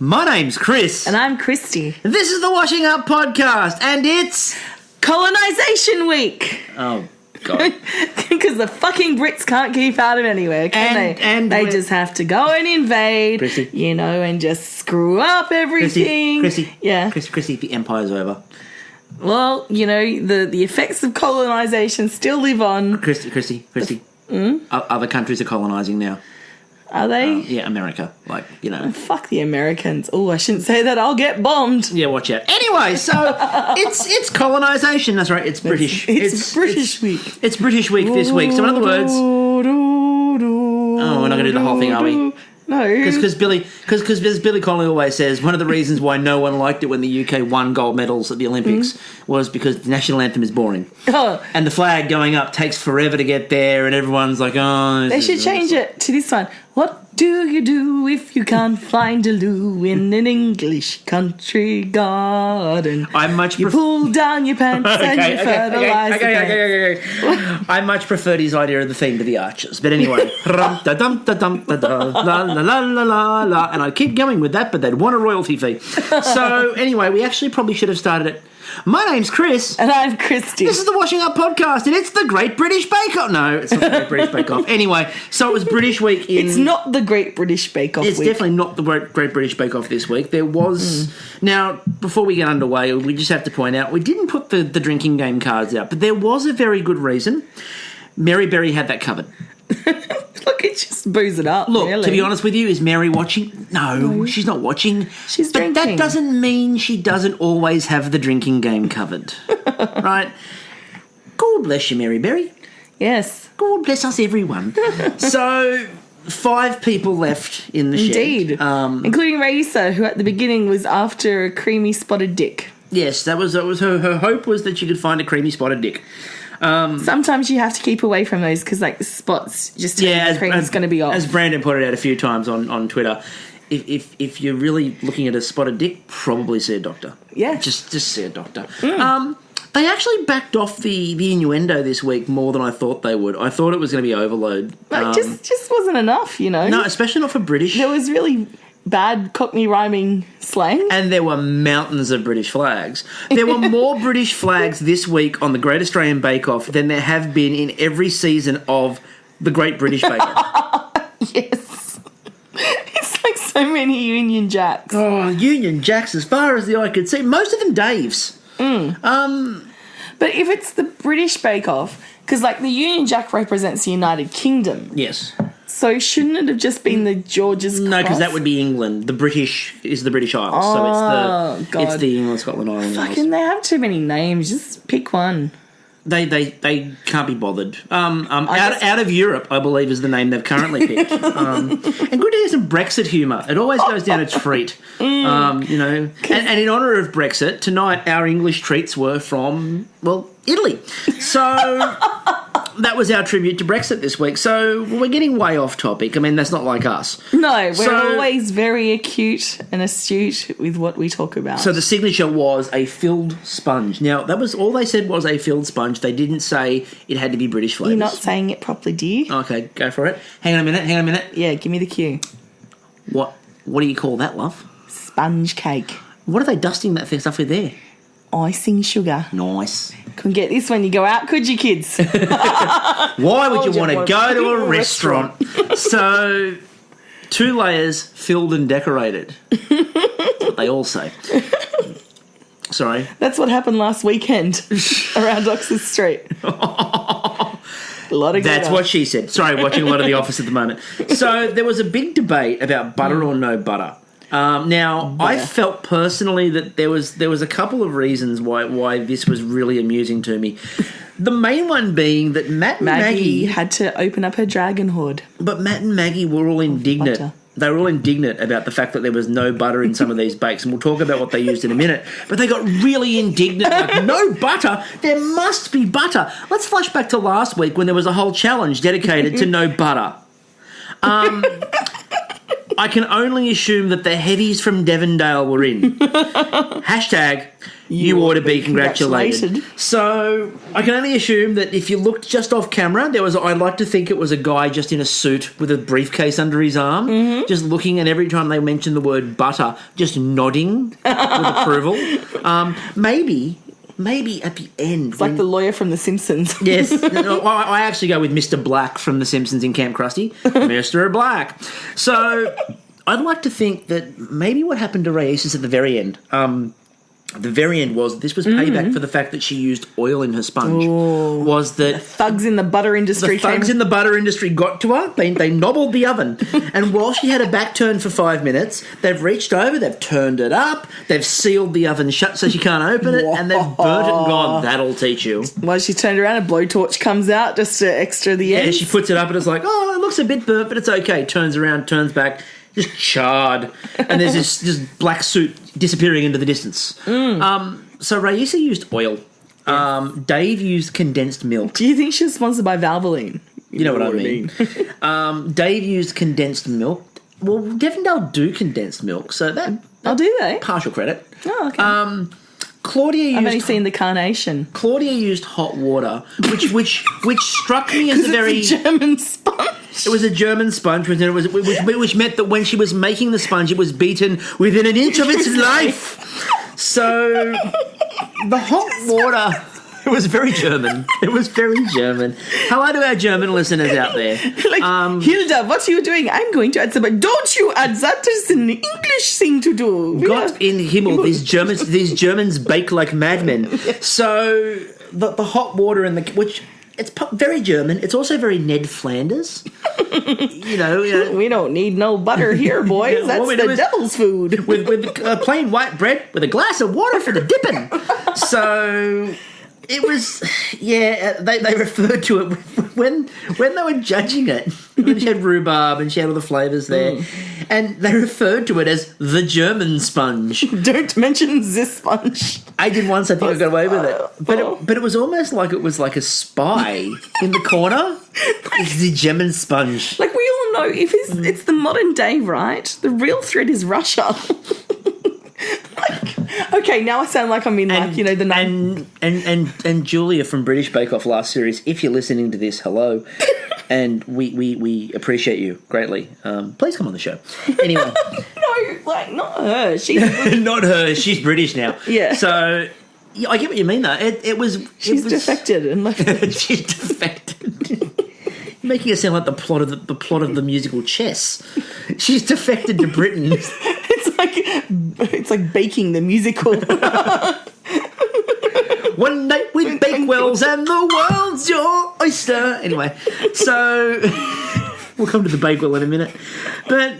My name's Chris. And I'm Kristie. This is the Washing Up Podcast, and it's... Colonisation Week! Oh, God. Because the fucking Brits can't keep out of anywhere, can they? And they just have to go and invade, Kristie. and just screw up everything. Kristie. Yeah. Kristie, the empire's over. Well, the effects of colonisation still live on. Kristie. Other countries are colonising now. Are they? Yeah, America. Fuck the Americans. Oh, I shouldn't say that. I'll get bombed. Yeah, watch out. Anyway, so it's colonisation. That's right. It's British. It's British Week. It's British Week this week. So in other words... Oh, we're not going to do the whole thing, are we? No. Because as Billy Connolly always says, one of the reasons why no one liked it when the UK won gold medals at the Olympics was because the national anthem is boring. Oh. And the flag going up takes forever to get there, and everyone's like, oh... They should change it to this one. What do you do if you can't find a loo in an English country garden? You pull down your pants and you fertilise the pants. I much preferred his idea of the theme to the Archers. But anyway. And I'd keep going with that, but they'd want a royalty fee. So anyway, we actually probably should have started it. My name's Chris. And I'm Kristie. This is the Washing Up Podcast, and it's the Great British Bake Off. No, it's not the Great British Bake Off. Anyway, so it was British Week in... It's not the Great British Bake Off It's week. definitely not the Great British Bake Off this week. There was... Now, before we get underway, we just have to point out, we didn't put the drinking game cards out, but there was a very good reason. Mary Berry had that covered. Look, it's just booze it up. Look, really. to be honest with you, is Mary watching? No, she's not watching. She's but drinking. That doesn't mean she doesn't always have the drinking game covered. Right? God bless you, Mary Berry. Yes. God bless us, everyone. So, 5 people left in the shed. Indeed. Including Raisa, who at the beginning was after a creamy spotted dick. Yes, that was her hope was that she could find a creamy spotted dick. Sometimes you have to keep away from those because, the spots just the cream is going to be off. As Brandon put it out a few times on Twitter, if you're really looking at a spotted dick, probably see a doctor. Yeah. Just see a doctor. They actually backed off the innuendo this week more than I thought they would. I thought it was going to be overload. Just wasn't enough, No, especially not for British. There was really bad Cockney rhyming slang. And there were mountains of British flags. There were more British flags this week on the Great Australian Bake Off than there have been in every season of the Great British Bake Off. Yes. It's like so many Union Jacks. Oh, Union Jacks as far as the eye could see. Most of them Daves. But if it's the British Bake Off, because the Union Jack represents the United Kingdom. Yes. So shouldn't it have just been the George's Cross? No, because that would be England. The British is the British Isles, so it's the England, Scotland, Ireland Isles. Fucking, they have too many names. Just pick one. They can't be bothered. Out of Europe, I believe, is the name they've currently picked. And good to hear some Brexit humour. It always goes down a treat. And in honour of Brexit, tonight our English treats were from, Italy. So... That was our tribute to Brexit this week. So we're getting way off topic. I mean, that's not like us. No, we're always very acute and astute with what we talk about. So the signature was a filled sponge. Now, that was all they said was a filled sponge. They didn't say it had to be British flavours. You're not saying it properly, dear. Okay, go for it. Hang on a minute. Yeah, give me the cue. What do you call that, love? Sponge cake. What are they dusting that stuff with there? Icing sugar. Nice. Couldn't get this when you go out, could you, kids? Why would you want to go to a restaurant? So, 2 layers filled and decorated. That's what they all say. Sorry. That's what happened last weekend around Oxford Street. A lot of That's what she said. Sorry, watching a lot of The Office at the moment. So, there was a big debate about butter or no butter. Now, I felt personally that there was a couple of reasons why this was really amusing to me. The main one being that Matt and Maggie had to open up her dragon hoard. But Matt and Maggie were all indignant. Butter. They were all indignant about the fact that there was no butter in some of these bakes, and we'll talk about what they used in a minute. But they got really indignant, like, no butter? There must be butter. Let's flash back to last week when there was a whole challenge dedicated to no butter. I can only assume that the heavies from Devondale were in. Hashtag You ought to be congratulated. So I can only assume that if you looked just off camera, I'd like to think it was a guy just in a suit with a briefcase under his arm, just looking, and every time they mention the word butter, just nodding with approval. Maybe at the end. It's like the lawyer from The Simpsons. Yes. I actually go with Mr. Black from The Simpsons in Camp Krusty. Mr. Black. So I'd like to think that maybe what happened to Raíces at the very end, the very end was this was payback for the fact that she used oil in her sponge. Ooh. Was that the thugs in the butter industry? The thugs in the butter industry got to her. They nobbled the oven, and while she had a back turn for 5 minutes, they've reached over, they've turned it up, they've sealed the oven shut so she can't open it, and they've burnt it and gone. That'll teach you. Well, she turned around, a blowtorch comes out just to extra the end. Yeah, she puts it up, and it's like, oh, it looks a bit burnt, but it's okay. Turns around, turns back. Just charred, and there's this black suit disappearing into the distance. So Raíssa used oil. Dave used condensed milk. Do you think she was sponsored by Valvoline? You know what I mean. Dave used condensed milk. Well, Devondale do condensed milk, so that do they? Partial credit. Oh, okay. Claudia I've only seen the carnation. Claudia used hot water, which struck me as a very German sponge. It was a German sponge, which meant that when she was making the sponge, it was beaten within an inch of its life. So the hot water. It was very German. It was very German. Hello to our German listeners out there. Hilda, what are you doing? I'm going to add some. Don't you add that? It's an English thing to do. Gott in Himmel, these Germans bake like madmen. So the hot water in which it's very German. It's also very Ned Flanders. You know, we don't need no butter here, boys. That's the devil's food. With plain white bread with a glass of water for the dipping. So. It was, they referred to it when they were judging it. She had rhubarb and she had all the flavours there. And they referred to it as the German sponge. Don't mention this sponge. I did once, I think I got away with it. But it was almost like it was like a spy in the corner. It's the German sponge. Like we all know, if it's the modern day, right? The real threat is Russia. Okay, now I sound like I'm in the name. And Julia from British Bake Off last series, if you're listening to this, hello. And we appreciate you greatly. Please come on the show. Anyway. No, not her. She's not her. She's British now. Yeah. So I get what you mean though. She's defected and left. She's defected. Making it sound like the plot of the musical Chess. She's defected to Britain. It's like baking the musical. One night with Bakewells and the world's your oyster. Anyway, so we'll come to the Bakewell in a minute. But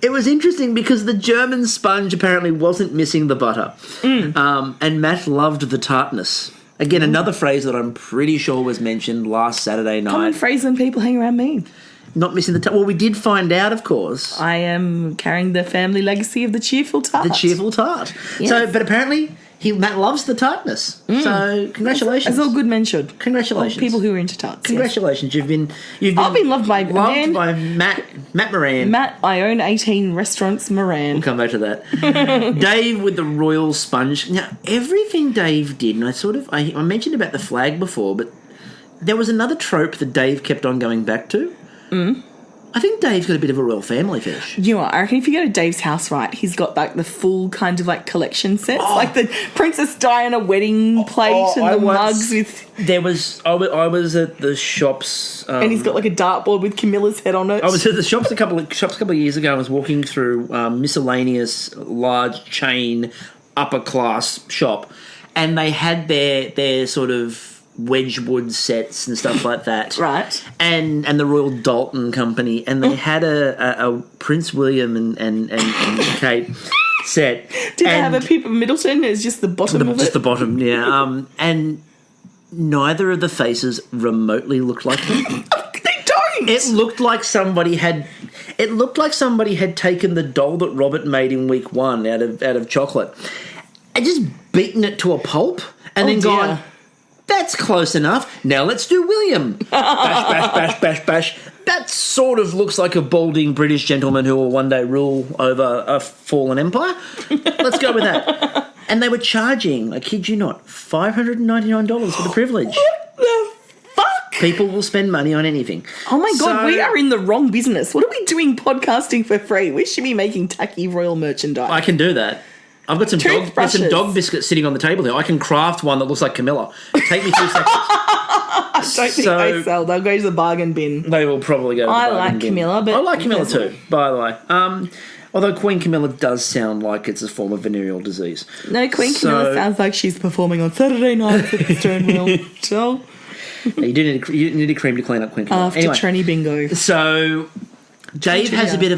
it was interesting because the German sponge apparently wasn't missing the butter. And Matt loved the tartness. Again, another phrase that I'm pretty sure was mentioned last Saturday night. Common phrase when people hang around me. Not missing the tart. Well, we did find out, of course. I am carrying the family legacy of the cheerful tart. The cheerful tart. Yes. So, but apparently Matt loves the tartness. So, congratulations. As all good men should. Congratulations. All people who are into tarts. Congratulations. Yes. I've been loved by Matt Moran. Matt, I own 18 restaurants, Moran. We'll come back to that. Dave with the royal sponge. Now, everything Dave did, and I mentioned about the flag before, but there was another trope that Dave kept on going back to. I think Dave's got a bit of a royal family fetish. You know what? I reckon if you go to Dave's house, right, he's got like the full kind of like collection sets, like the Princess Diana wedding plate and the mugs with. I was at the shops, and he's got like a dartboard with Camilla's head on it. I was at the shops a couple of years ago. I was walking through miscellaneous large chain upper class shop, and they had their sort of Wedgwood sets and stuff like that, right? And the Royal Dalton Company, and they had a Prince William and Kate set. Did they have a Pippa Middleton? It's just the bottom of it. Just the bottom, yeah. And neither of the faces remotely looked like them. They don't. It looked like somebody had taken the doll that Robert made in week 1 out of chocolate and just beaten it to a pulp and then gone. That's close enough. Now let's do William. Bash, bash, bash, bash, bash. That sort of looks like a balding British gentleman who will one day rule over a fallen empire. Let's go with that. And they were charging, I kid you not, $599 for the privilege. What the fuck? People will spend money on anything. Oh my God, we are in the wrong business. What are we doing podcasting for free? We should be making tacky royal merchandise. I can do that. I've got some dog biscuits sitting on the table here. I can craft one that looks like Camilla. Take me 2 seconds. I don't think they sell. They'll go to the bargain bin. They will probably go to the bargain bin. I like Camilla, but... I like Camilla too, by the way. Although Queen Camilla does sound like it's a form of venereal disease. No, Queen Camilla sounds like she's performing on Saturday nights at the Stonewall. So... You need a cream to clean up Queen Camilla. After Trini Bingo. So... Dave has a bit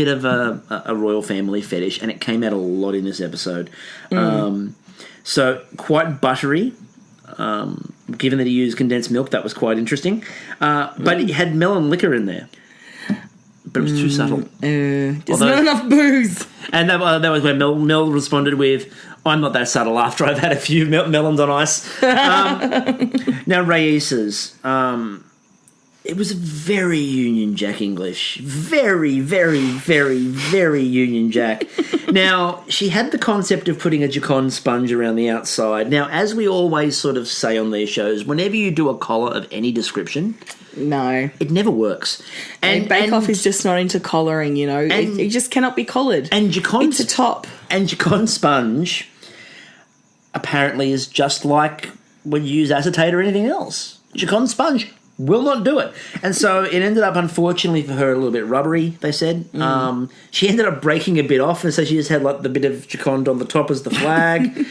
of a royal family fetish, and it came out a lot in this episode. So quite buttery. Given that he used condensed milk, that was quite interesting. But it had melon liquor in there, but it was too subtle. There's not enough booze. And that was where Mel responded with, "I'm not that subtle after I've had a few melons on ice." Now Rais's. It was very Union Jack English. Very, very, very, very Union Jack. Now, she had the concept of putting a Jacon sponge around the outside. Now, as we always sort of say on these shows, whenever you do a collar of any description... No. It never works. And Bake Off is just not into collaring, you know. It just cannot be collared. And Jacon... It's a top. And Jacon sponge apparently is just like when you use acetate or anything else. Jacon sponge... will not do it. And so it ended up, unfortunately for her, a little bit rubbery, they said. She ended up breaking a bit off, and so she just had like the bit of Jacond on the top as the flag.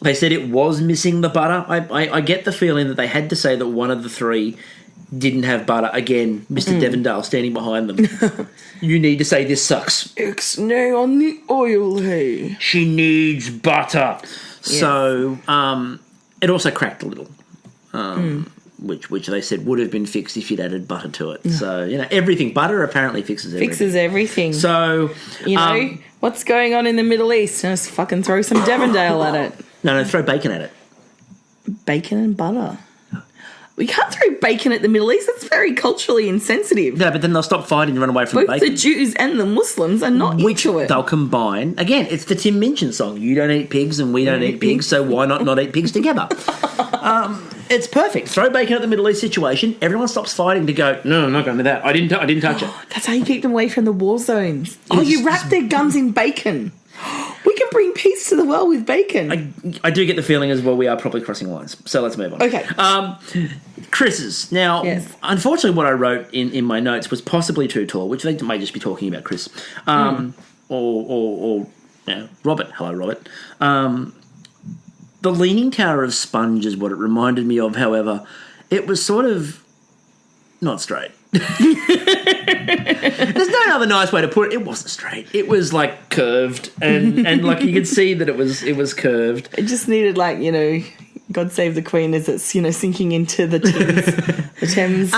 They said it was missing the butter. I get the feeling that they had to say that one of the three didn't have butter. Again, Mr. Devondale standing behind them. You need to say this sucks. Ixnay on the oil, hey. She needs butter. Yes. So it also cracked a little. Which they said would have been fixed if you'd added butter to it. So, you know, everything. Butter apparently fixes everything. Fixes everything. So, you know, what's going on in the Middle East? Just fucking throw some Devondale at it. No, throw bacon at it. Bacon and butter. We can't throw bacon at the Middle East. That's very culturally insensitive. No, but then they'll stop fighting and run away from Both the bacon. the Jews and the Muslims are not into it. They'll combine. Again, it's the Tim Minchin song. You don't eat pigs and we don't eat pigs, so why not eat pigs together? It's perfect. Throw bacon at the Middle East situation. Everyone stops fighting to go, no, I'm not going to do that. I didn't touch it. That's how you keep them away from the war zones. You wrap their guns in bacon. We can bring peace to the world with bacon. I do get the feeling as well we are probably crossing lines. So let's move on. Okay. Chris's. Now, Unfortunately, what I wrote in my notes was possibly too tall, which they may just be talking about Chris. Or Robert. Hello, Robert. The Leaning Tower of Sponge is what it reminded me of, however. It was sort of not straight. There's no other nice way to put it. It wasn't straight. It was like curved, and like you could see that it was curved. It just needed, like, you know, God save the Queen as it's, you know, sinking into the Thames.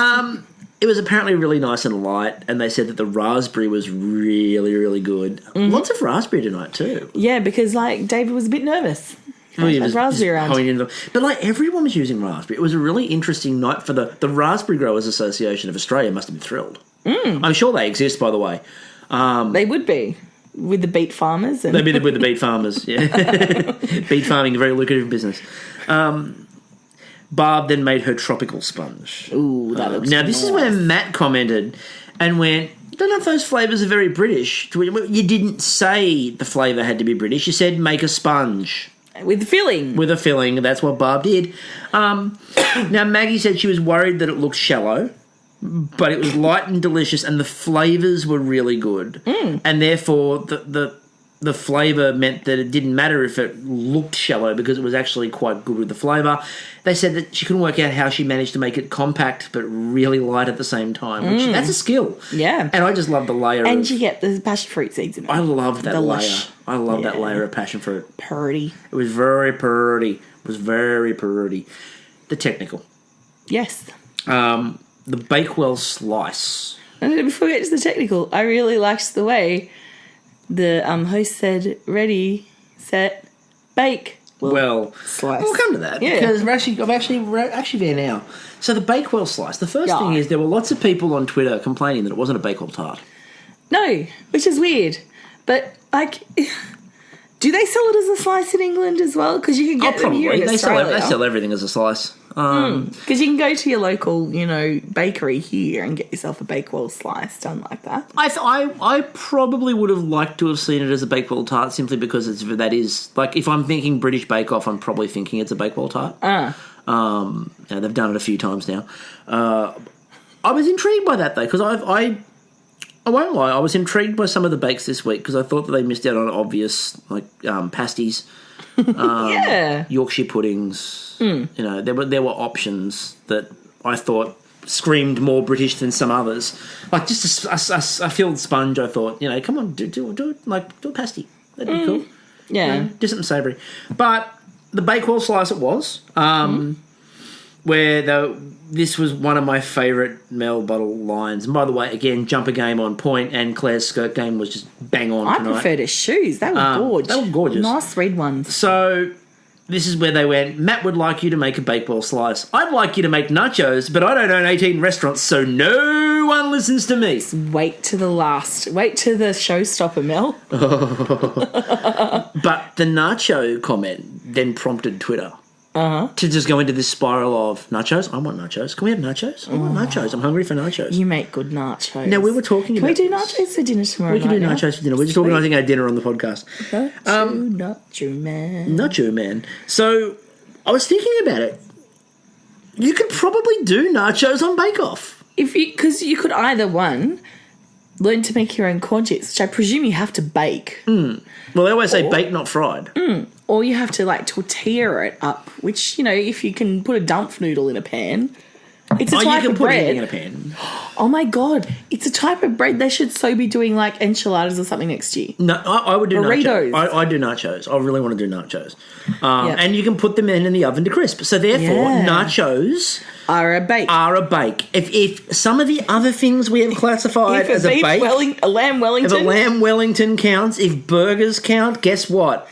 It was apparently really nice and light, and they said that the raspberry was really, really good. Lots of raspberry tonight too. Yeah, because like David was a bit nervous. Raspberry around. But like everyone was using raspberry. It was a really interesting night for the Raspberry Growers Association of Australia. Must have been thrilled. I'm sure they exist, by the way. They would be with the beet farmers. They'd be with the beet farmers. Yeah, beet farming, a very lucrative business. Barb then made her tropical sponge. Ooh, that looks now. This is where Matt commented and went, I don't know if those flavours are very British. You didn't say the flavour had to be British. You said make a sponge. With filling. With a filling. That's what Barb did. Now, Maggie said she was worried that it looked shallow, but it was light and delicious, and the flavours were really good. And therefore, the flavour meant that it didn't matter if it looked shallow because it was actually quite good with the flavour. They said that she couldn't work out how she managed to make it compact but really light at the same time. Which, that's a skill. Yeah. And I just love the layer. And you get the passion fruit seeds in it. I love that layer. I love that layer of passion fruit. Pretty. It was very pretty. It was very pretty. The technical. Yes. The Bakewell slice. And before we get to the technical, I really liked the way the host said, ready, set, bake. Well, slice. We'll come to that because we're actually there now. So the Bakewell slice. The first thing is there were lots of people on Twitter complaining that it wasn't a Bakewell tart. No, which is weird. But, like, Do they sell it as a slice in England as well? Because you can get them here in Australia. They sell everything as a slice. Because you can go to your local, bakery here and get yourself a Bakewell slice done like that. I probably would have liked to have seen it as a Bakewell tart simply because that is like, if I'm thinking British Bake Off, I'm probably thinking it's a Bakewell tart. They've done it a few times now. I was intrigued by that though, because I won't lie, I was intrigued by some of the bakes this week because I thought that they missed out on obvious, like, pasties, Yorkshire puddings. There were options that I thought screamed more British than some others. Like, just a filled sponge, I thought, come on, do it, like, do a pasty. That'd be cool. Yeah. Do something savoury. But the Bakewell slice it was, where this was one of my favourite Mel Bottle lines. And by the way, again, jumper game on point, and Claire's skirt game was just bang on tonight. I preferred her shoes. They were gorgeous. They were gorgeous. Nice red ones. So this is where they went, Matt would like you to make a Bakewell slice. I'd like you to make nachos, but I don't own 18 restaurants, so no one listens to me. Wait to the showstopper, Mel. But the nacho comment then prompted Twitter. To just go into this spiral of nachos. I want nachos. Can we have nachos? I want nachos. I'm hungry for nachos. You make good nachos. Now, we were talking about... Can we do nachos for dinner tomorrow We can do nachos for dinner. We're just organising our dinner on the podcast. Nacho man. So, I was thinking about it. You could probably do nachos on Bake Off. Because you could either, one, learn to make your own corn chips, which I presume you have to bake. Well, they always say bake, not fried. Or you have to, like, tortilla it up, which, if you can put a dump noodle in a pan, it's a type of bread. You can put anything in a pan. Oh, my God. It's a type of bread. They should so be doing, like, enchiladas or something next year. No, I would do burritos. Nachos. I do nachos. I really want to do nachos. And you can put them in the oven to crisp. So, therefore, nachos... Are a bake. If some of the other things we have classified as a bake... a lamb Wellington. If a lamb Wellington counts, if burgers count, guess what?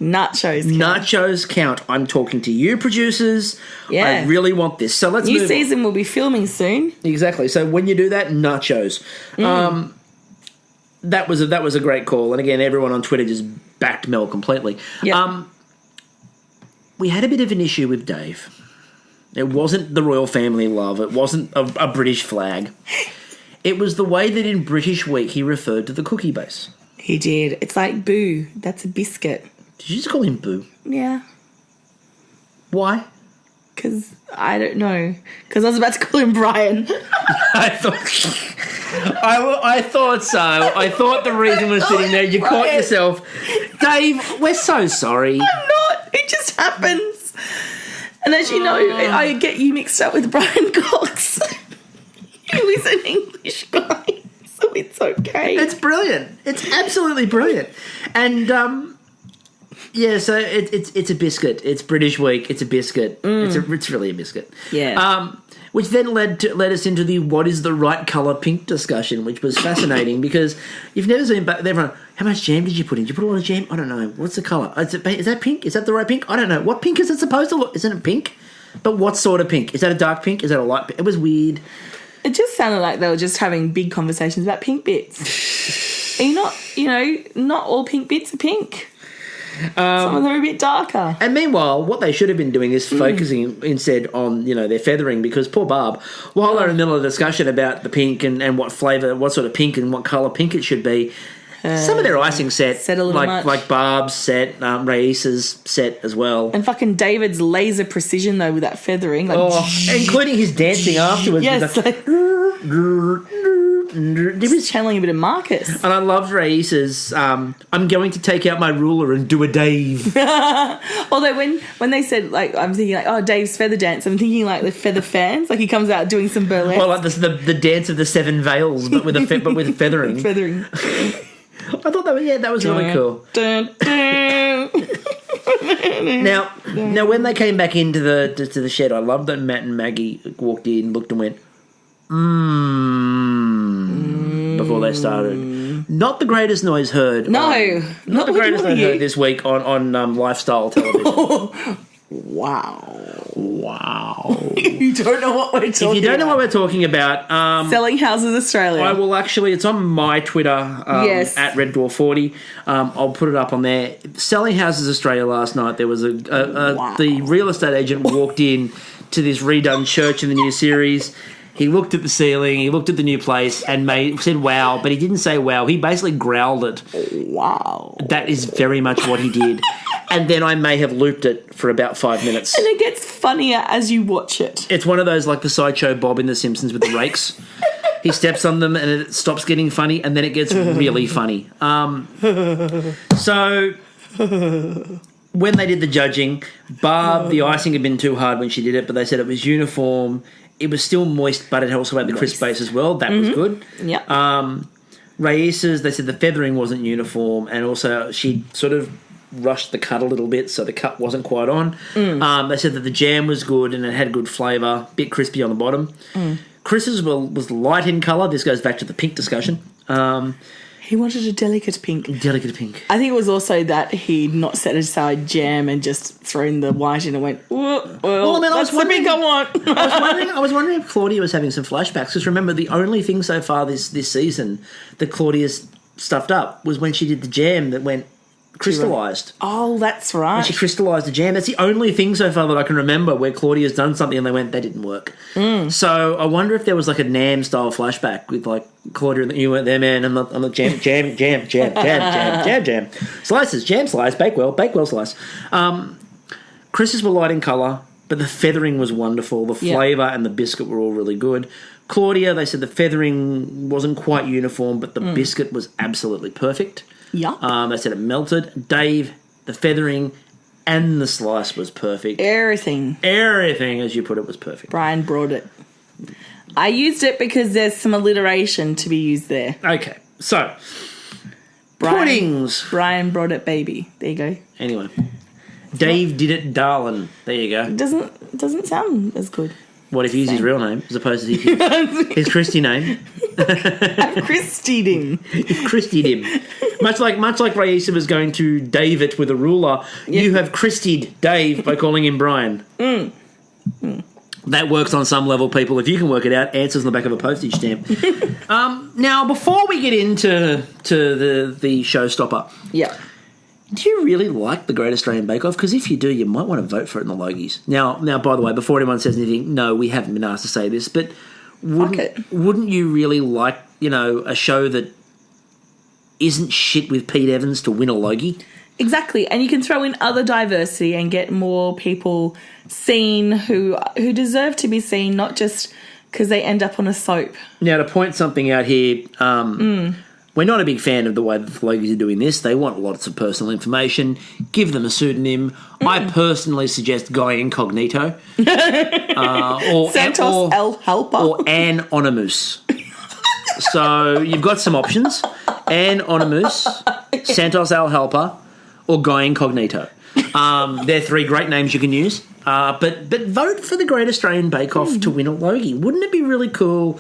Nachos count. I'm talking to you, producers. Yeah. I really want this. So let's move on. New season will be filming soon. Exactly. So when you do that, nachos. That was a great call. And again, everyone on Twitter just backed Mel completely. Yep. We had a bit of an issue with Dave. It wasn't the royal family love. It wasn't a British flag. It was the way that in British Week he referred to the cookie base. He did. It's like boo. That's a biscuit. Did you just call him Boo? Yeah. Why? Because I don't know. Because I was about to call him Brian. I thought so. I thought the reason was sitting there. You caught yourself. Dave, we're so sorry. I'm not. It just happens. And as you know, I get you mixed up with Brian Cox. He was an English guy. So it's okay. It's brilliant. It's absolutely brilliant. And, so it's a biscuit. It's British Week. It's a biscuit. It's really a biscuit. Yeah. Which then led us into the what is the right colour pink discussion, which was fascinating because you've never seen everyone. How much jam did you put in? Did you put a lot of jam? I don't know. What's the colour? Is that pink? Is that the right pink? I don't know. What pink is it supposed to look? Isn't it pink? But what sort of pink? Is that a dark pink? Is that a light pink? It was weird. It just sounded like they were just having big conversations about pink bits. Are you not, not all pink bits are pink. Some of them are a bit darker. And meanwhile, what they should have been doing is focusing instead on, their feathering because poor Barb, while they're in the middle of a discussion about the pink and what flavour, what sort of pink and what colour pink it should be, some of their icing set a little much. Like Barb's set, Raisa's set as well. And fucking David's laser precision, though, with that feathering. Including his dancing afterwards. Yes. He was channeling a bit of Marcus. And I loved Raisa's, I'm going to take out my ruler and do a Dave. Although when they said, I'm thinking Dave's feather dance, I'm thinking the feather fans, he comes out doing some burlesque. Well, the dance of the seven veils, but with feathering. Feathering. I thought that was really cool. Now, when they came back into the shed, I loved that Matt and Maggie walked in, looked and went, before they started. Not the greatest noise heard. No, not the greatest noise heard this week on lifestyle television. Wow. Wow. You don't know what we're talking about. If you don't know what we're talking about... Selling Houses Australia. I will actually... It's on my Twitter, yes. at RedDwarf40. I'll put it up on there. Selling Houses Australia last night, there was the real estate agent walked in to this redone church in the new series. He looked at the ceiling, he looked at the new place and said wow, but he didn't say wow. He basically growled it. Wow. That is very much what he did. And then I may have looped it for about 5 minutes. And it gets funnier as you watch it. It's one of those like the Sideshow Bob in The Simpsons with the rakes. He steps on them and it stops getting funny and then it gets really funny. So when they did the judging, Barb, the icing had been too hard when she did it, but they said it was uniform. It was still moist, but it also had the crisp base as well. That was good. Yeah. Raisa's, they said the feathering wasn't uniform, and also she sort of rushed the cut a little bit, so the cut wasn't quite on. They said that the jam was good and it had good flavour, bit crispy on the bottom. Chris's was light in colour. This goes back to the pink discussion. He wanted a delicate pink. Delicate pink. I think it was also that he'd not set aside jam and just thrown the white in and went, well, I mean, that's the pink I want. I was wondering if Claudia was having some flashbacks, because remember, the only thing so far this season that Claudia's stuffed up was when she did the jam that went crystallised. Oh, that's right. When she crystallised the jam. That's the only thing so far that I can remember where Claudia's done something and they went, that didn't work. So I wonder if there was like a Nam style flashback with like Claudia, you weren't there, man. I'm the jam. Slices, jam slice, Bakewell slice. Chris's were light in colour, but the feathering was wonderful. The flavour and the biscuit were all really good. Claudia, they said the feathering wasn't quite uniform, but the biscuit was absolutely perfect. Yeah. They said it melted. Dave, the feathering and the slice was perfect. Everything, as you put it, was perfect. Brian brought it. I used it because there's some alliteration to be used there. Okay, so puddings. Brian brought it, baby. There you go. Anyway, Dave did it, darling. There you go. It doesn't sound as good. What if he used his real name as opposed to his Kristie name? I've Kristied him. You've Kristied him. Much like Raisa was going to Dave it with a ruler, you have Kristied Dave by calling him Brian. That works on some level, people. If you can work it out, answers on the back of a postage stamp. Now, before we get into the showstopper, do you really like the Great Australian Bake Off? Because if you do, you might want to vote for it in the Logies. Now, by the way, before anyone says anything, no, we haven't been asked to say this, but wouldn't you really like, a show that isn't shit with Pete Evans to win a Logie? Exactly, and you can throw in other diversity and get more people seen who deserve to be seen, not just because they end up on a soap. Now, to point something out here, we're not a big fan of the way that the Logies are doing this. They want lots of personal information. Give them a pseudonym. I personally suggest Guy Incognito. Or Santos El Helper. Or Anonymous. So you've got some options. Anonymous, Santos El Helper, or Guy Incognito. They're three great names you can use. But vote for the Great Australian Bake Off to win a Logie. Wouldn't it be really cool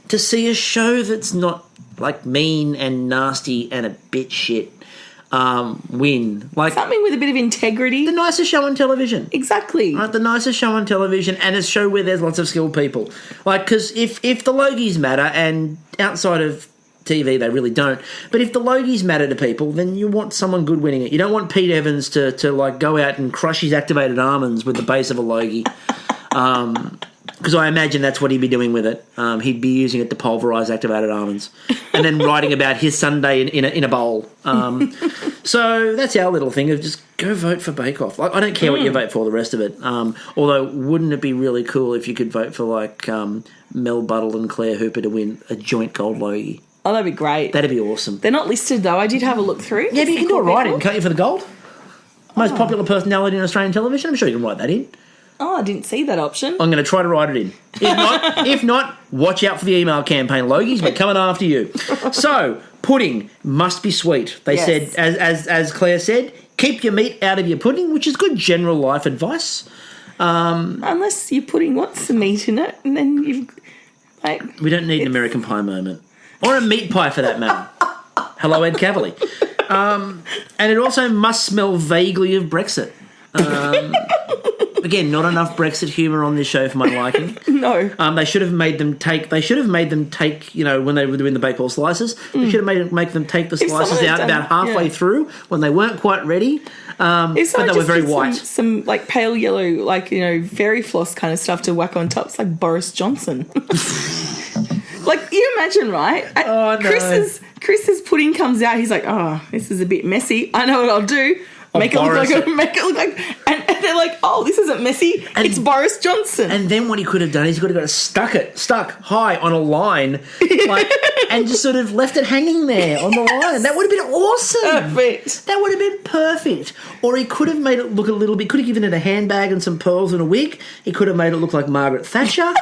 to see a show that's not like mean and nasty and a bit shit win? Like something with a bit of integrity. The nicest show on television. Exactly. The nicest show on television, and a show where there's lots of skilled people. Like, because if the Logies matter, and outside of TV they really don't, but if the Logies matter to people, then you want someone good winning it. You don't want Pete Evans to like go out and crush his activated almonds with the base of a Logie. Because I imagine that's what he'd be doing with it. He'd be using it to pulverise activated almonds and then writing about his Sunday in a bowl. So that's our little thing of just go vote for Bake Off. Like, I don't care what you vote for, the rest of it. Although, wouldn't it be really cool if you could vote for like Mel Buttle and Claire Hooper to win a joint gold Logie? Oh, that'd be great. That'd be awesome. They're not listed though. I did have a look through. Yeah, but you can do a write-in, can't you, for the gold? Most popular personality in Australian television. I'm sure you can write that in. Oh, I didn't see that option. I'm going to try to write it in. If not, watch out for the email campaign, Logies. We're coming after you. So, pudding must be sweet. They said, as Claire said, keep your meat out of your pudding, which is good general life advice. Unless your pudding wants some meat in it, and then you've we don't need an American Pie moment, or a meat pie for that matter. Hello, Ed Cavalier. And it also must smell vaguely of Brexit. Again, not enough Brexit humour on this show for my liking. No. They should have made them take. You know, when they were doing the Bakewell slices, they should have make them take the slices out about halfway through when they weren't quite ready. But they were very white. Some like pale yellow, like, you know, fairy floss kind of stuff to whack on top. It's like Boris Johnson. Like, you imagine, right? Oh, no. Chris's pudding comes out. He's like, oh, this is a bit messy. I know what I'll do. Make it look like, and they're like, oh, this isn't messy. It's Boris Johnson. And then what he could have done is he could have got stuck high on a line, like, and just sort of left it hanging there on the line. That would have been awesome. Perfect. That would have been perfect. Or he could have made it look a little bit. Could have given it a handbag and some pearls and a wig. He could have made it look like Margaret Thatcher.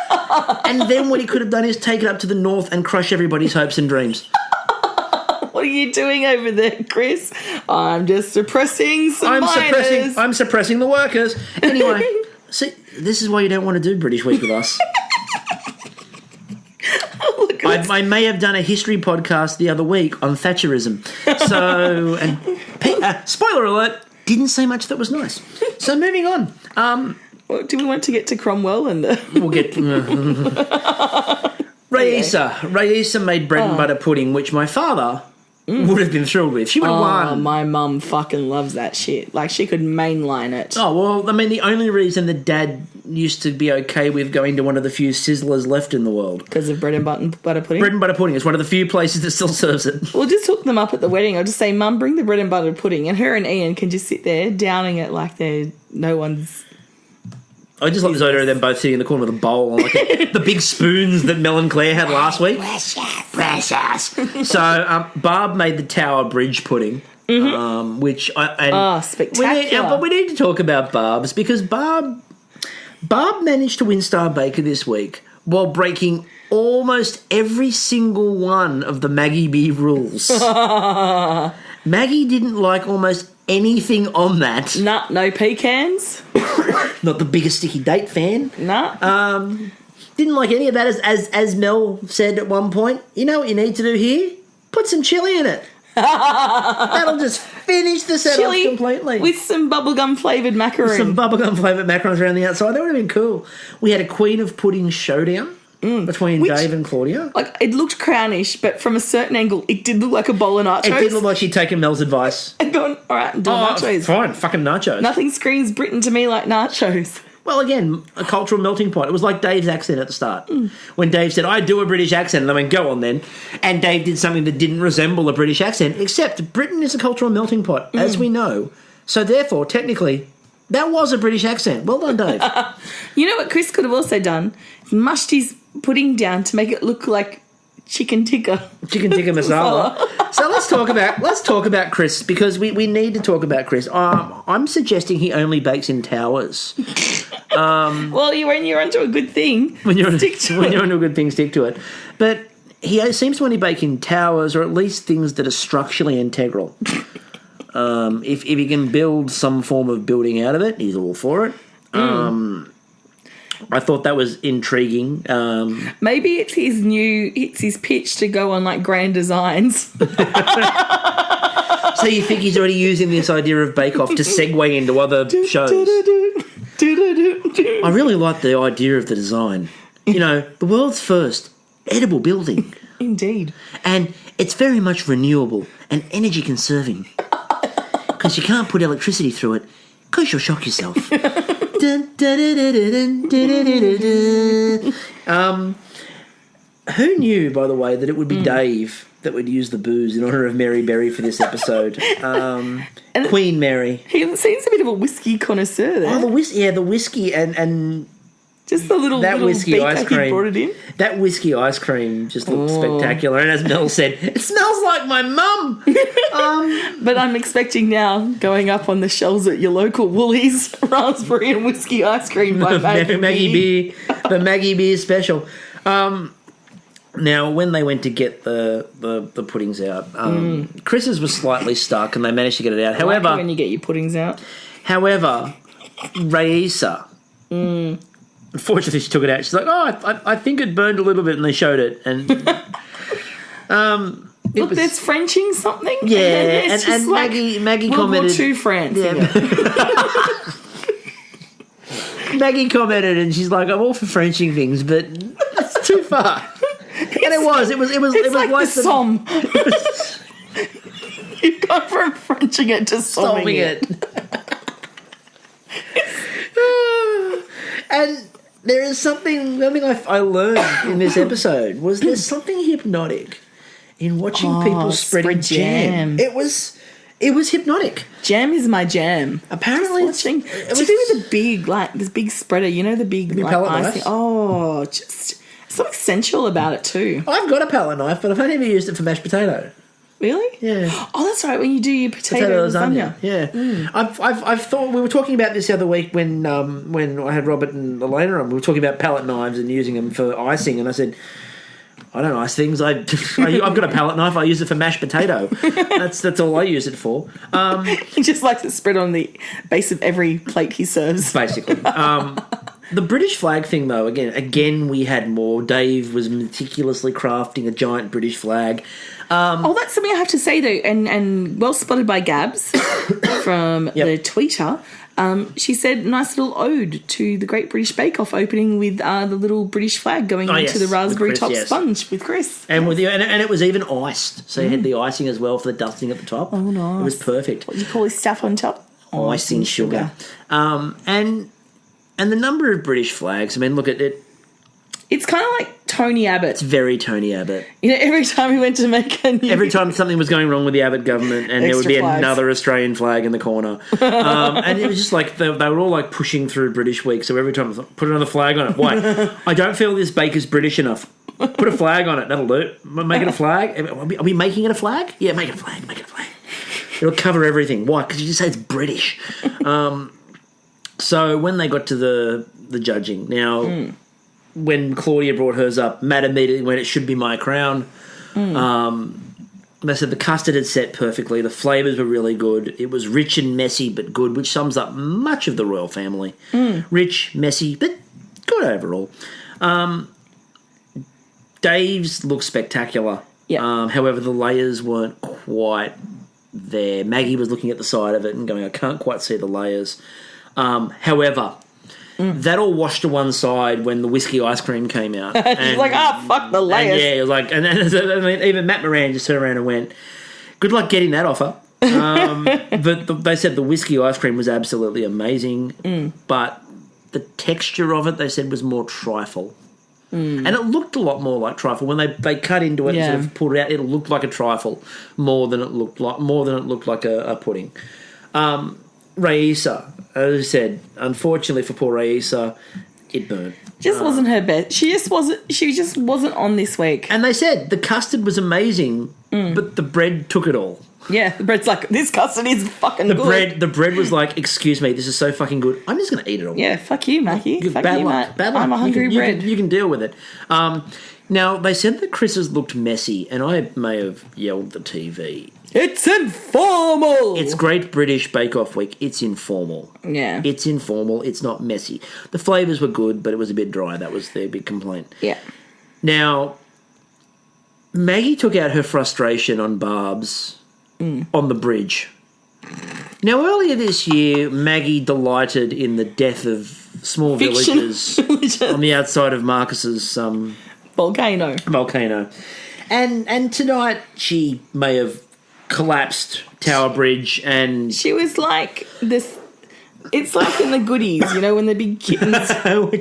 And then what he could have done is take it up to the north and crush everybody's hopes and dreams. What are you doing over there, Chris? I'm just suppressing some minors. I'm suppressing the workers. Anyway, see, this is why you don't want to do British Week with us. I may have done a history podcast the other week on Thatcherism. So, and spoiler alert, didn't say much that was nice. So moving on. Well, do we want to get to Cromwell and we'll get... Raisa made bread and butter pudding, which my father... would have been thrilled with. She would have won. My mum fucking loves that shit. Like, she could mainline it. Oh, well, I mean, the only reason that Dad used to be okay with going to one of the few sizzlers left in the world. Because of bread and butter pudding? Bread and butter pudding is one of the few places that still serves it. We'll just hook them up at the wedding. I'll just say, Mum, bring the bread and butter pudding. And her and Ian can just sit there downing it like they're no one's... I just like this idea of them both sitting in the corner with a bowl and like the big spoons that Mel and Claire had last week. Precious. So Barb made the Tower Bridge pudding, which spectacular. But we need to talk about Barb's because Barb managed to win Star Baker this week while breaking almost every single one of the Maggie B rules. Maggie didn't like almost anything on that. No pecans. Not the biggest sticky date fan. Didn't like any of that. As Mel said at one point, you know what you need to do here? Put some chili in it. That'll just finish the set off completely. With some bubblegum flavoured macaroni. Some bubblegum flavoured macarons around the outside. That would have been cool. We had a Queen of Pudding showdown. Between Dave and Claudia. Like, it looked crownish, but from a certain angle, it did look like a bowl of nachos. It did look like she'd taken Mel's advice. And gone, all right, do nachos. Fine, fucking nachos. Nothing screams Britain to me like nachos. Well, again, a cultural melting pot. It was like Dave's accent at the start. When Dave said, I do a British accent, and I went, go on then. And Dave did something that didn't resemble a British accent, except Britain is a cultural melting pot, as we know. So therefore, technically... that was a British accent. Well done, Dave. You know what Chris could have also done? Mushed his pudding down to make it look like chicken tikka. Chicken tikka masala. So let's talk about Chris, because we need to talk about Chris. I'm suggesting he only bakes in towers. Well, when you're onto a good thing, stick to it. But he seems to only bake in towers, or at least things that are structurally integral. If he can build some form of building out of it, he's all for it. I thought that was intriguing. Maybe it's his pitch to go on like Grand Designs. So you think he's already using this idea of Bake Off to segue into other shows? I really like the idea of the design. You know, the world's first edible building. Indeed. And it's very much renewable and energy conserving. Because you can't put electricity through it, because you'll shock yourself. Who knew, by the way, that it would be Dave that would use the booze in honour of Mary Berry for this episode? Queen Mary. He seems a bit of a whiskey connoisseur there. Oh, the whiskey and just the little whiskey ice cream. He brought it in. That whiskey ice cream just looked spectacular. And as Mel said, it smells like my mum. But I'm expecting now, going up on the shelves at your local Woolies, raspberry and whiskey ice cream by Maggie B. The Maggie B special. Now, when they went to get the puddings out, Chris's was slightly stuck, and they managed to get it out. However, when you get your puddings out. However, Raisa, unfortunately, she took it out. She's like, I think it burned a little bit, and they showed it, and look, there's Frenching something. Yeah, and Maggie commented. World War II France. Yeah. Maggie commented, and she's like, "I'm all for Frenching things, but it's too far." And it was like the Somme. You've gone from Frenching it to somming it. And there is something I learned in this episode was there's something hypnotic in watching people spreading jam. It was hypnotic. Jam is my jam. Apparently, watching to do with the big this big spreader. You know the big palette ice knife. thing. Oh, just something sensual about it too. I've got a palette knife, but I've only ever used it for mashed potato. Really? Yeah. Oh, that's right. When you do your potato lasagna. Yeah. I've thought we were talking about this the other week when I had Robert and Elena on. We were talking about palette knives and using them for icing, and I said, I don't ice things. I've got a palette knife. I use it for mashed potato. That's all I use it for. He just likes it spread on the base of every plate he serves. Basically. The British flag thing, though, again, we had more. Dave was meticulously crafting a giant British flag. That's something I have to say, though, and well spotted by Gabs from the tweeter. She said, nice little ode to the Great British Bake Off opening with the little British flag going into the raspberry top sponge with Chris. And and it was even iced. So you had the icing as well for the dusting at the top. Oh, nice. It was perfect. What do you call this stuff on top? Icing sugar. And the number of British flags, I mean, look at it. It's kind of like Tony Abbott. It's very Tony Abbott. You know, every time he went to make a new... Every time something was going wrong with the Abbott government and there would be another Australian flag in the corner. And it was just like they were all like pushing through British Week. So every time, put another flag on it. Why? I don't feel this baker's British enough. Put a flag on it. That'll do. Make it a flag. Are we making it a flag? Yeah, make it a flag. Make it a flag. It'll cover everything. Why? Because you just say it's British. So when they got to the judging, now when Claudia brought hers up, Matt immediately went, it should be my crown. They said the custard had set perfectly. The flavours were really good. It was rich and messy but good, which sums up much of the royal family. Rich, messy, but good overall. Dave's looked spectacular. Yeah. However, the layers weren't quite there. Maggie was looking at the side of it and going, I can't quite see the layers. However, that all washed to one side when the whiskey ice cream came out. She's like, fuck the layers. And it was like, I mean, even Matt Moran just turned around and went, good luck getting that offer. But they said the whiskey ice cream was absolutely amazing, but the texture of it, they said, was more trifle. And it looked a lot more like trifle. When they cut into it and sort of pulled it out, it looked like a trifle more than it looked like a pudding. Raisa, as I said, unfortunately for poor Raisa, it burnt. Just wasn't her best. She just wasn't on this week. And they said the custard was amazing, but the bread took it all. Yeah, the bread's like, this custard is fucking good. The bread was like, excuse me, this is so fucking good. I'm just going to eat it all. Yeah, fuck you, Mackie. Fuck bad you, luck. mate. Bad luck. I'm a hungry bread. You can deal with it. Now, they said that Chris's looked messy, and I may have yelled at the TV. It's informal! It's Great British Bake Off Week. It's informal. Yeah. It's informal. It's not messy. The flavours were good, but it was a bit dry. That was their big complaint. Yeah. Now, Maggie took out her frustration on Barb's on the bridge. Now, earlier this year, Maggie delighted in the death of small villages on the outside of Marcus's volcano. And tonight she may have collapsed Tower Bridge, and she was like this. It's like in the Goodies, you know, when the big kittens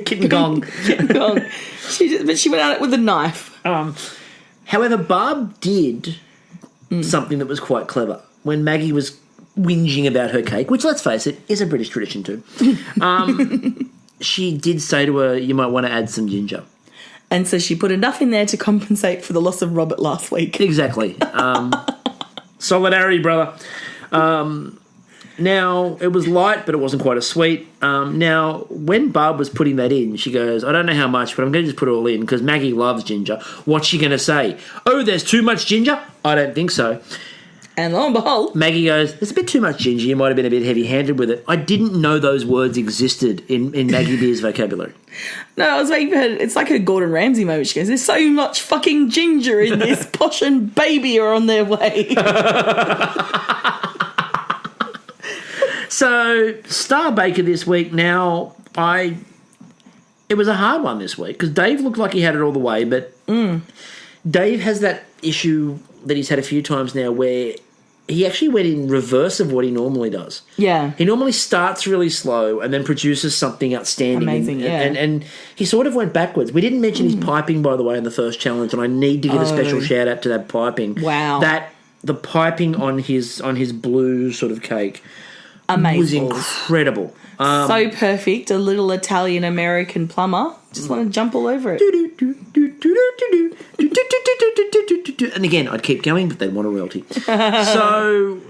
kitten gong. But she went at it with a knife. However, Barb did something that was quite clever. When Maggie was whinging about her cake, which, let's face it, is a British tradition too, she did say to her, you might want to add some ginger. And so she put enough in there to compensate for the loss of Robert last week. Exactly. Solidarity, brother. Now, it was light, but it wasn't quite as sweet. Now, when Barb was putting that in, she goes, I don't know how much, but I'm going to just put it all in because Maggie loves ginger. What's she going to say? Oh, there's too much ginger? I don't think so. And lo and behold, Maggie goes, there's a bit too much ginger. You might have been a bit heavy-handed with it. I didn't know those words existed in Maggie Beer's vocabulary. No, I was waiting for her. It's like her Gordon Ramsay moment. She goes, there's so much fucking ginger in this. Posh and Baby are on their way. So, Star Baker this week now, it was a hard one this week because Dave looked like he had it all the way, but Dave has that issue that he's had a few times now where he actually went in reverse of what he normally does. Yeah. He normally starts really slow and then produces something outstanding. Amazing, and he sort of went backwards. We didn't mention his piping, by the way, in the first challenge, and I need to give a special shout out to that piping. Wow. The piping on his blue sort of cake was Amazing. incredible. So perfect. A little Italian-American plumber. Just want to jump all over it. And again, I'd keep going, but they'd want a royalty. So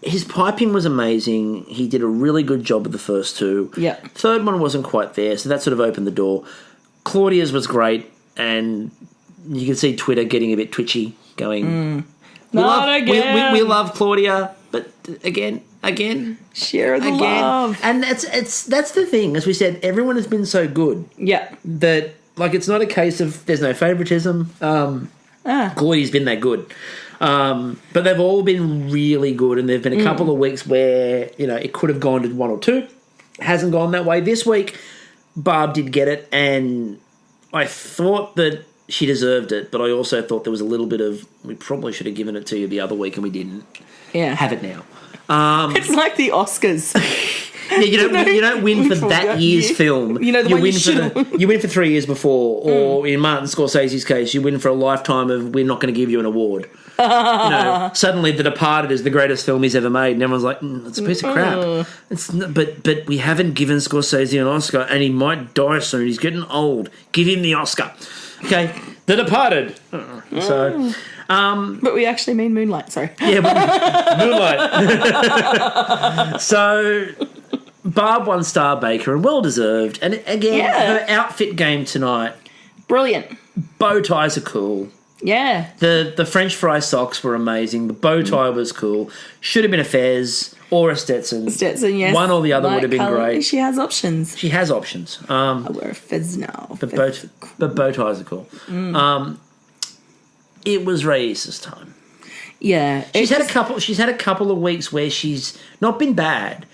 his piping was amazing. He did a really good job of the first two. Yeah. Third one wasn't quite there, so that sort of opened the door. Claudia's was great, and you can see Twitter getting a bit twitchy, going, we love Claudia, but again, share the love. and that's the thing. As we said, everyone has been so good. Yeah. That it's not a case of there's no favoritism. Claudia's been that good, but they've all been really good. And there've been a couple of weeks where it could have gone to one or two. It hasn't gone that way this week. Barb did get it, and I thought that she deserved it, but I also thought there was a little bit of we probably should have given it to you the other week, and we didn't. Yeah. Have it now. It's like the Oscars. Yeah, you don't win for that year's film. You win for 3 years before, or in Martin Scorsese's case, you win for a lifetime of we're not going to give you an award. Suddenly, The Departed is the greatest film he's ever made, and everyone's like, it's a piece of crap. It's not, but we haven't given Scorsese an Oscar, and he might die soon. He's getting old. Give him the Oscar. Okay, The Departed. So. But we actually mean Moonlight, sorry. Yeah, Moonlight. So, Barb 1-star Baker, and well deserved. And again, her outfit game tonight. Brilliant. Bow ties are cool. Yeah. The French fry socks were amazing. The bow tie was cool. Should have been a Fez or a Stetson. Stetson, yes. One or the other would have been great. She has options. She has options. I wear a Fez now. But bow ties are cool. It was Raisa's time. Yeah. She's had a couple of weeks where she's not been bad,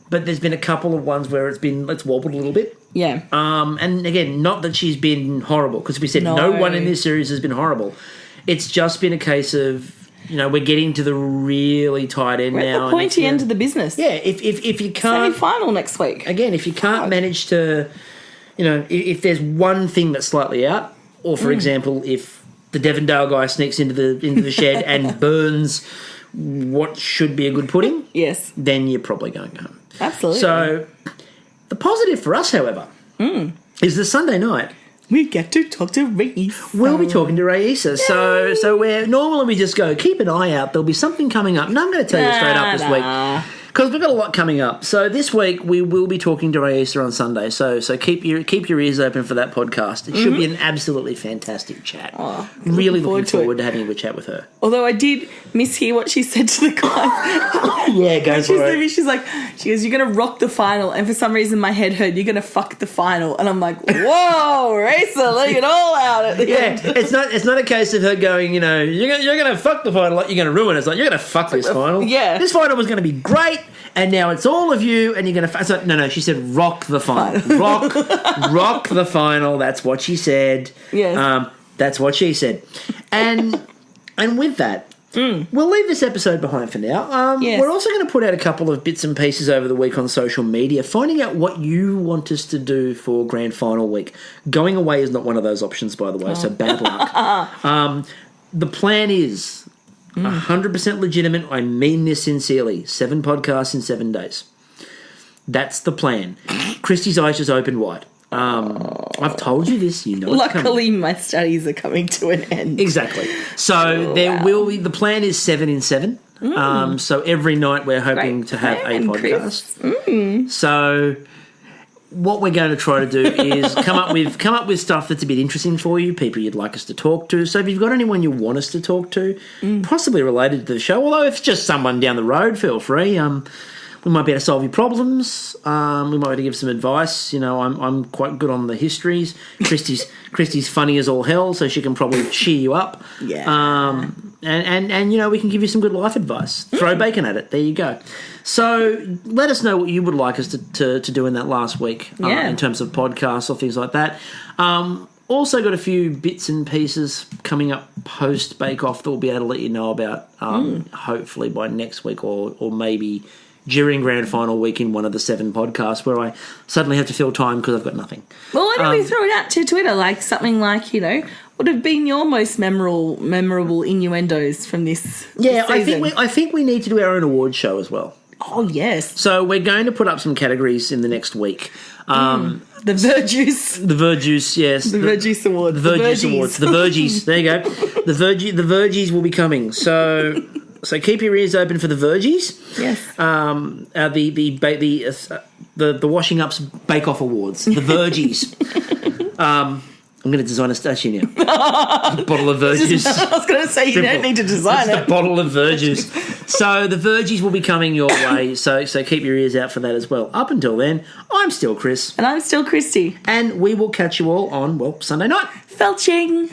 but there's been a couple of ones where it's been wobbled a little bit. Yeah. And again, not that she's been horrible, because we said no one in this series has been horrible. It's just been a case of we're getting to the really tight end we're now. At the pointy end of the business. Yeah. If you can't semi-final next week again, if you can't manage to, if there's one thing that's slightly out, or for example, if the Devondale guy sneaks into the shed and burns what should be a good pudding, yes, then you're probably going home. Absolutely. So the positive for us, however, is the Sunday night. We get to talk to Raisa. We'll be talking to Raisa. So where normally we just go, keep an eye out. There'll be something coming up. And I'm going to tell you straight up this week. Because we've got a lot coming up. So this week we will be talking to Raisa on Sunday. So keep your ears open for that podcast. It should be an absolutely fantastic chat. Oh, really looking forward to having a chat with her. Although I did mishear what she said to the guy. Yeah, go for it. She goes, you're going to rock the final. And for some reason my head heard, you're going to fuck the final. And I'm like, whoa, Raisa, lay it all out at the end. It's not a case of her going, you're going to fuck the final like you're going to ruin it. It's like, you're going to fuck this final. Yeah. This final was going to be great. And now it's all of you, and you're going to... No, she said rock the final. rock the final. That's what she said. Yes. That's what she said. And with that, we'll leave this episode behind for now. Yes. We're also going to put out a couple of bits and pieces over the week on social media, finding out what you want us to do for grand final week. Going away is not one of those options, by the way, so bad luck. The plan is... 100% legitimate. I mean this sincerely. 7 podcasts in 7 days. That's the plan. Kristie's eyes just opened wide. I've told you this. Luckily, my studies are coming to an end. Exactly. So there will be. The plan is 7 in 7. So every night we're hoping to have a podcast. So what we're going to try to do is come up with stuff that's a bit interesting for you, people you'd like us to talk to. So if you've got anyone you want us to talk to, possibly related to the show, although if it's just someone down the road, feel free. We might be able to solve your problems. We might be able to give some advice. You know, I'm quite good on the histories. Kristie's funny as all hell, so she can probably cheer you up. Yeah. And you know, we can give you some good life advice. Throw bacon at it. There you go. So let us know what you would like us to do in that last week in terms of podcasts or things like that. Also got a few bits and pieces coming up post Bake Off that we'll be able to let you know about hopefully by next week or maybe during grand final week in one of the 7 podcasts where I suddenly have to fill time because I've got nothing. Well, why don't we throw it out to Twitter, like something like, you know, what have been your most memorable innuendos from this season? I think we need to do our own award show as well. Oh, yes. So we're going to put up some categories in the next week. The Verjuice. The Verjuice, yes. The Verjuice Awards. The Verjuice Awards. The Vergies. There you go. The Vergies will be coming. So keep your ears open for the Vergies. Yes. The Washing Up's Bake Off Awards. The Vergies. I'm going to design a statue now. A bottle of Verjuice. I was going to say you don't need to design it. A bottle of Verjuice. So the Vergies will be coming your way. So keep your ears out for that as well. Up until then, I'm still Chris. And I'm still Kristie. And we will catch you all on, Sunday night. Felching.